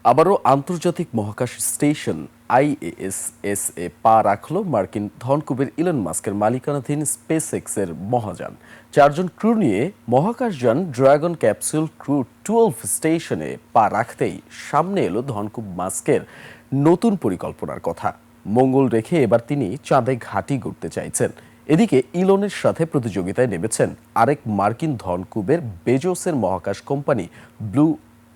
আবারও আন্তর্জাতিক মহাকাশ স্টেশন আইএসএস এ পা রাখল মার্কিন ধনকুবের ইলন মাস্কের মালিকানাধীন স্পেস এক্সের মহাযান। 4 জন ক্রু নিয়ে মহাকাশযান ড্রাগন ক্যাপসুল ক্রু 12 স্টেশনে পা রাখতেই সামনে এলো ধনকুব মাস্কের নতুন পরিকল্পনার কথা। মঙ্গল রেখে এবার তিনি চাঁদে ঘাঁটি গড়তে চাইছেন। এদিকে ইলনের সাথে প্রতিযোগিতায় নেমেছেন আরেক মার্কিন ধনকুবের বেজোসের মহাকাশ কোম্পানি ব্লু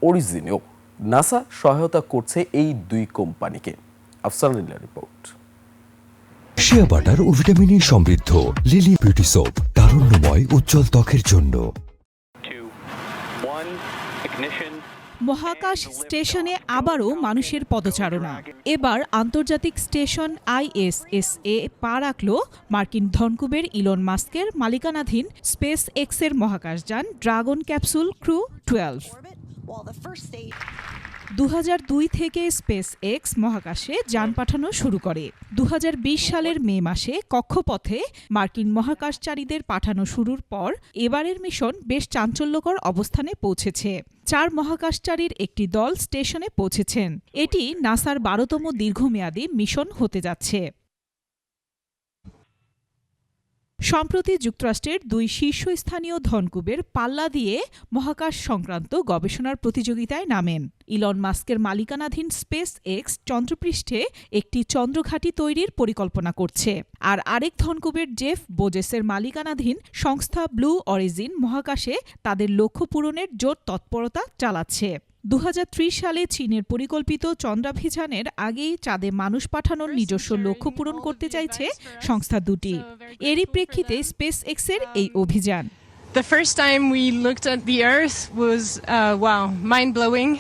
অরিজিনও। নাসা সহায়তা করছে এই দুই কোম্পানিকে। আফসানুল্লাহ রিপোর্ট। শিয়া বাটার ও ভিটামিন ই সমৃদ্ধ লিলি বিউটি সোপ, তারুণ্যময় উজ্জ্বল ত্বকের জন্য। মহাকাশ স্টেশনে আবারও মানুষের পদচারণা। এবার আন্তর্জাতিক স্টেশন আইএসএস এ পা রাখল মার্কিন ধনকুবের ইলন মাস্কের মালিকানাধীন স্পেস এক্সের মহাকাশযান ড্রাগন ক্যাপসুল ক্রু 12। 2002 থেকে স্পেস এক্স মহাকাশে যান পাঠানো শুরু করে। 2020 সালের মে মাসে কক্ষপথে মার্কিন মহাকাশচারীদের পাঠানো শুরুর পর এবারের মিশন বেশ চাঞ্চল্যকর অবস্থানে পৌঁছেছে। 4 মহাকাশচারীর একটি দল স্টেশনে পৌঁছেছেন। এটি নাসার 12তম দীর্ঘমেয়াদী মিশন হতে যাচ্ছে। সম্প্রতি যুক্তরাষ্ট্রের 2 শীর্ষস্থানীয় ধনকুবের পাল্লা দিয়ে মহাকাশ সংক্রান্ত গবেষণার প্রতিযোগিতায় নামেন। ইলন মাস্কের মালিকানাধীন স্পেস এক্স চন্দ্রপৃষ্ঠে একটি চন্দ্রঘাঁটি তৈরির পরিকল্পনা করছে, আর আরেক ধনকুবের জেফ বোজেসের মালিকানাধীন সংস্থা ব্লু অরিজিন মহাকাশে তাদের লক্ষ্য পূরণের জোর তৎপরতা চালাচ্ছে। 2030 সালে চীনের পরিকল্পিত চন্দ্রাভিযানের আগেই চাঁদে মানুষ পাঠানোর নিজস্ব লক্ষ্য পূরণ করতে চাইছে সংস্থা দুটি। এরই প্রেক্ষিতে স্পেস এক্সের এই অভিযান। The first time we looked at the Earth was mind-blowing.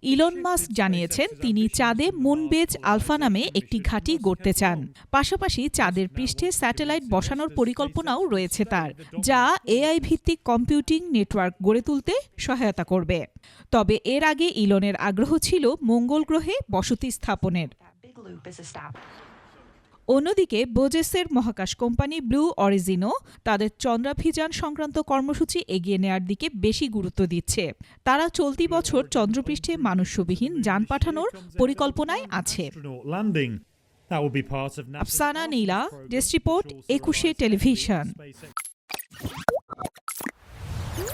Elon Musk জানিয়েছেন তিনি চাঁদে মুনবেজ আলফা নামে একটি ঘাঁটি গড়তে চান। পাশাপাশি চাঁদের পৃষ্ঠে স্যাটেলাইট বসানোর পরিকল্পনাও রয়েছে তার, যা এআই ভিত্তিক কম্পিউটিং নেটওয়ার্ক গড়ে তুলতে সহায়তা করবে। তবে এর আগে ইলনের আগ্রহ ছিল মঙ্গল গ্রহে বসতি স্থাপনের। অন্যদিকে বোজেসের মহাকাশ কোম্পানি ব্লু অরিজিনও তাদের চন্দ্রাভিযান সংক্রান্ত কর্মসূচি এগিয়ে নেয়ার দিকে বেশি গুরুত্ব দিচ্ছে। তারা চলতি বছর চন্দ্রপৃষ্ঠে মানুষবিহীন যান পাঠানোর পরিকল্পনায় আছে। আফসানা নীলা, ডেস্ক রিপোর্ট, 21 টেলিভিশন।